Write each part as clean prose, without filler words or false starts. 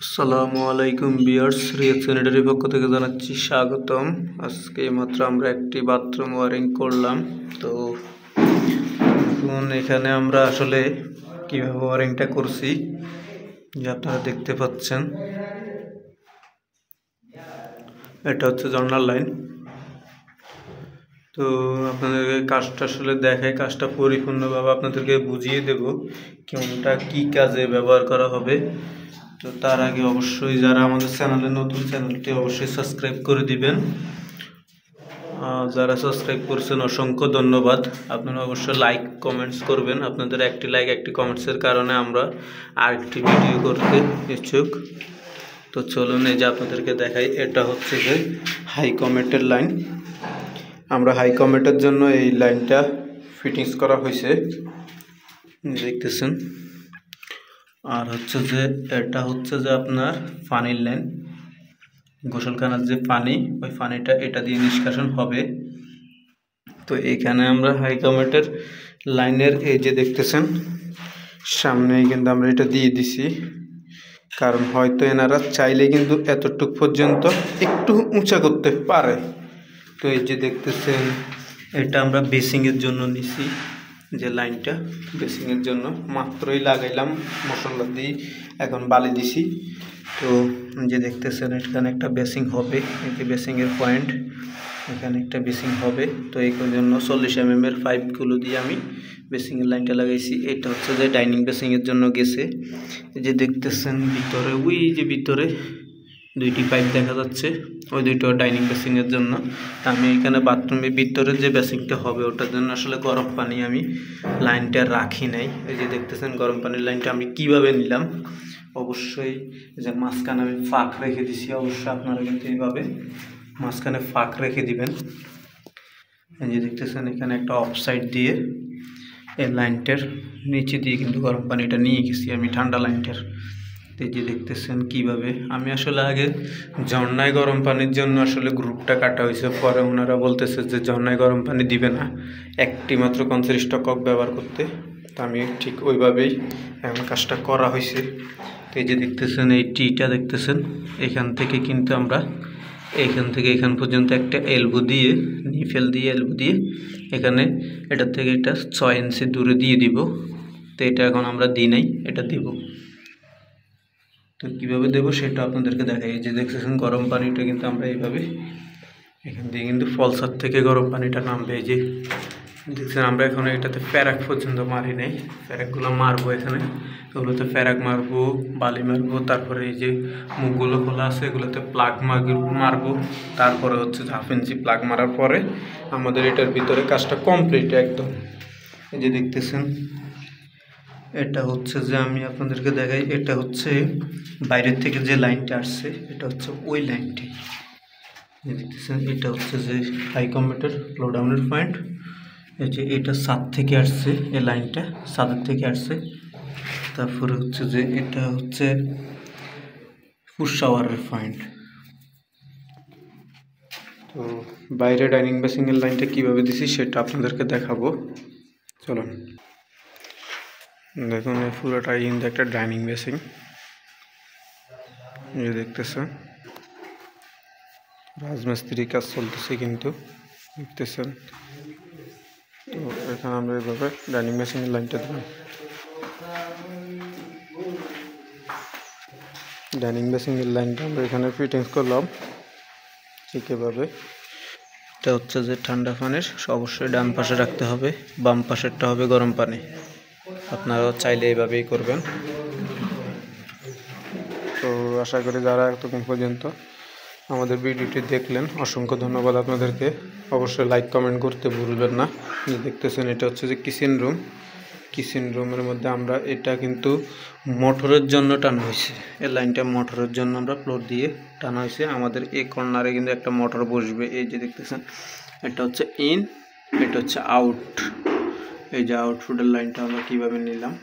আসসালামু আলাইকুম ভিউয়ার্স, রিয়াদ স্যানিটারির পক্ষ থেকে জানাচ্ছি স্বাগতম। আজকে মাত্র আমরা একটি বাথরুম ওয়ারিং করলাম। তো এখন এখানে আমরা আসলে কিভাবে ওয়ারিংটা করছি যে আপনারা দেখতে পাচ্ছেন, এটা হচ্ছে জার্নাল লাইন। তো আপনাদেরকে কাজটা আসলে দেখায়, কাজটা পরিপূর্ণভাবে আপনাদেরকে বুঝিয়ে দেব কোনটা কি কাজে ব্যবহার করা হবে। তো তার আগে অবশ্যই যারা আমাদের চ্যানেলে নতুন, চ্যানেলটি অবশ্যই সাবস্ক্রাইব করে দিবেন। যারা সাবস্ক্রাইব করছেন অসংখ্য ধন্যবাদ। আপনারা অবশ্যই লাইক কমেন্টস করবেন। আপনাদের একটি লাইক একটি কমেন্টসের কারণে আমরা আরেকটি ভিডিও করতে ইচ্ছুক। তো চলুন, এই যে আপনাদেরকে দেখাই, এটা হচ্ছে যে হাই কমেন্টের লাইন। আমরা হাই কমেন্টের জন্য এই লাইনটা ফিটিংস করা হয়েছে, দেখতেছেন। আর হচ্ছে যে এটা হচ্ছে যে আপনার পানির লাইন, গোসলখানার যে পানি, ওই পানিটা এটা দিয়ে নিষ্কাশন হবে। তো এখানে আমরা হাই কমেন্টের লাইনের এই যে দেখতেছেন সামনেই কিন্তু আমরা এটা দিয়ে দিছি, কারণ হয়তো এনারা চাইলে কিন্তু এতটুক পর্যন্ত একটু উঁচা করতে পারে। তো এই যে দেখতেছেন, এটা আমরা বেসিংয়ের জন্য নিছি, যে লাইনটা বেসিংয়ের জন্য মাত্রই লাগাইলাম মশলা দিয়ে, এখন বালি দিছি। তো যে দেখতেছেন এখানে একটা বেসিং হবে, এই যে বেসিংয়ের পয়েন্ট, এখানে একটা বেসিং হবে। তো এই জন্য 40 mm এর পাইপগুলো দিয়ে আমি বেসিংয়ের লাইনটা লাগাইছি। এটা হচ্ছে যে ডাইনিং বেসিংয়ের জন্য গেছে। এই যে দেখতেছেন ভিতরে, ওই যে ভিতরে দুইটি পাইপ দেখা যাচ্ছে, ওই দুইটা ডাইনিং বেসিংয়ের জন্য। আমি এখানে বাথরুমের ভিতরে যে বেসিংটা হবে ওটার জন্য আসলে গরম পানি আমি লাইনটা রাখি নাই। এই যে দেখতেছেন গরম পানির লাইনটা আমি কিভাবে নিলাম, অবশ্যই যে মাঝখানে আমি ফাঁক রেখে দিছি। অবশ্যই আপনারা কিন্তু এইভাবে মাঝখানে ফাঁক রেখে দিবেন। এই যে দেখতেছেন এখানে একটা অফ সাইড দিয়ে এই লাইনটার নিচে দিয়ে কিন্তু গরম পানিটা নিয়ে গেছি আমি ঠান্ডা লাইনটার। এই যে দেখতেছেন কিভাবে আমি আসলে আগে ঝর্ণায় গরম পানির জন্য আসলে গ্রুপটা কাটা হয়েছে, পরে ওনারা বলতেছে যে ঝর্ণায় গরম পানি দিবে না, একটি মাত্র কনসেরিস্টক কক ব্যবহার করতে। তো আমি ঠিক ওইভাবেই এখন কাজটা করা হয়েছে। তো এই যে দেখতেছেন এই টিটা দেখতেছেন, এখান থেকে কিন্তু আমরা এখান থেকে এখান পর্যন্ত একটা এলবো দিয়ে, নিফেল দিয়ে এলবো দিয়ে এখানে এটার থেকে এটা 6 ইঞ্চি দূরে দিয়ে দিব। তো এটা এখন আমরা দিই নাই, এটা দিব। তো কীভাবে দেবো সেটা আপনাদেরকে দেখাই। এই যে দেখতেছেন গরম পানিটা কিন্তু আমরা এইভাবে এখান দিয়ে কিন্তু ফলসার থেকে গরম পানিটা নামবে। এই যে দেখছেন আমরা এখন এটাতে ফেরাক পর্যন্ত মারি নাই, ফেরাকগুলো মারবো এখানে, ওগুলোতে ফেরাক মারবো, বালি মারবো, তারপরে এই যে মুখগুলো খোলা আছে এগুলোতে প্লাগ মারবো। তারপরে হচ্ছে 1/2 ইঞ্চি প্লাগ মারার পরে আমাদের এটার ভিতরে কাজটা কমপ্লিট একদম। এই যে দেখতেছেন এটা হচ্ছে যে আমি আপনাদেরকে দেখাই, এটা হচ্ছে বাইরের থেকে যে লাইনটা আসছে, এটা হচ্ছে ওই লাইনটি দেখতেছেন। এটা হচ্ছে যে হাই কমেন্টের লো ডাউনের পয়েন্ট। এই যে এটা ছাদ থেকে আসছে, এই লাইনটা ছাদের থেকে আসছে। তারপরে হচ্ছে যে এটা হচ্ছে ফুড শাওয়ারের পয়েন্ট। তো বাইরে ডাইনিং বেসিংয়ের লাইনটা কীভাবে দিছি সেটা আপনাদেরকে দেখাবো, চলুন। দেখুন এই পুরোটাই কিন্তু একটা ডাইনিং বেসিং, এই দেখতেছেন রাজমিস্ত্রি কাজ চলতেছে কিন্তু দেখতেছেন। তো এখানে আমরা এইভাবে ডাইনিং বেসিংয়ের লাইনটা দিলাম। ডাইনিং বেসিংয়ের লাইনটা আমরা এখানে ফিটিংস করলাম ঠিক এভাবে। এটা হচ্ছে যে ঠান্ডা পানির অবশ্যই ডান পাশে রাখতে হবে, বাম পাশেরটা হবে গরম পানি। আপনারাও চাইলে এইভাবেই করবেন। তো আশা করি যারা এতক্ষণ পর্যন্ত আমাদের ভিডিওটি দেখলেন অসংখ্য ধন্যবাদ আপনাদেরকে। অবশ্যই লাইক কমেন্ট করতে ভুলবেন না। দেখতেছেন এটা হচ্ছে যে কিচেন রুম, কিচেন রুমের মধ্যে আমরা এটা কিন্তু মোটরের জন্য টানা হয়েছে, এই লাইনটা মোটরের জন্য আমরা ফ্লোর দিয়ে টানা হয়েছে। আমাদের এই কর্নারে কিন্তু একটা মোটর বসবে। এই যে দেখতেছেন এটা হচ্ছে ইন, এটা হচ্ছে আউট। এই যে আউটপুটের লাইনটা আমরা কীভাবে নিলাম,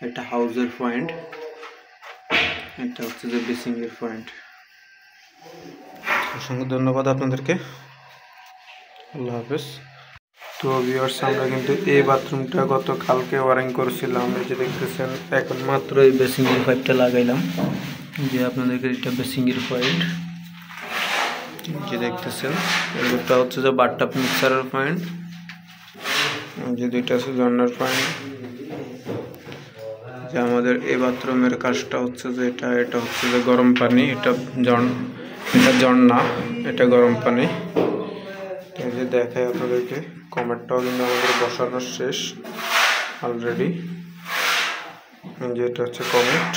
এটা হাউসের পয়েন্ট, এটা হচ্ছে যে বেসিংয়ের পয়েন্ট। অসংখ্য ধন্যবাদ আপনাদেরকে, আল্লাহ হাফেজ। তো ভিউয়ার্স আমরা কিন্তু এই বাথরুমটা গতকালকে ওয়ারিং করেছিলাম। এই যে দেখতেছেন এখন মাত্র এই বেসিংয়ের পাইপটা লাগাইলাম। যে আপনাদেরকে এটা বেসিংয়ের পয়েন্ট যে দেখতেছেন, এগুলোটা হচ্ছে যে বাথটাব মিক্সারের পয়েন্ট, যে দুইটা আছে ঝর্ণার পয়েন্ট। যে আমাদের এই বাথরুমের কাজটা হচ্ছে যে এটা হচ্ছে যে গরম পানি, এটা ঝর্ণা, এটা গরম পানি। এই যে দেখায় আপনাদেরকে, কমেটটাও কিন্তু আমাদের বসানো শেষ অলরেডি। যেটা হচ্ছে কমেট।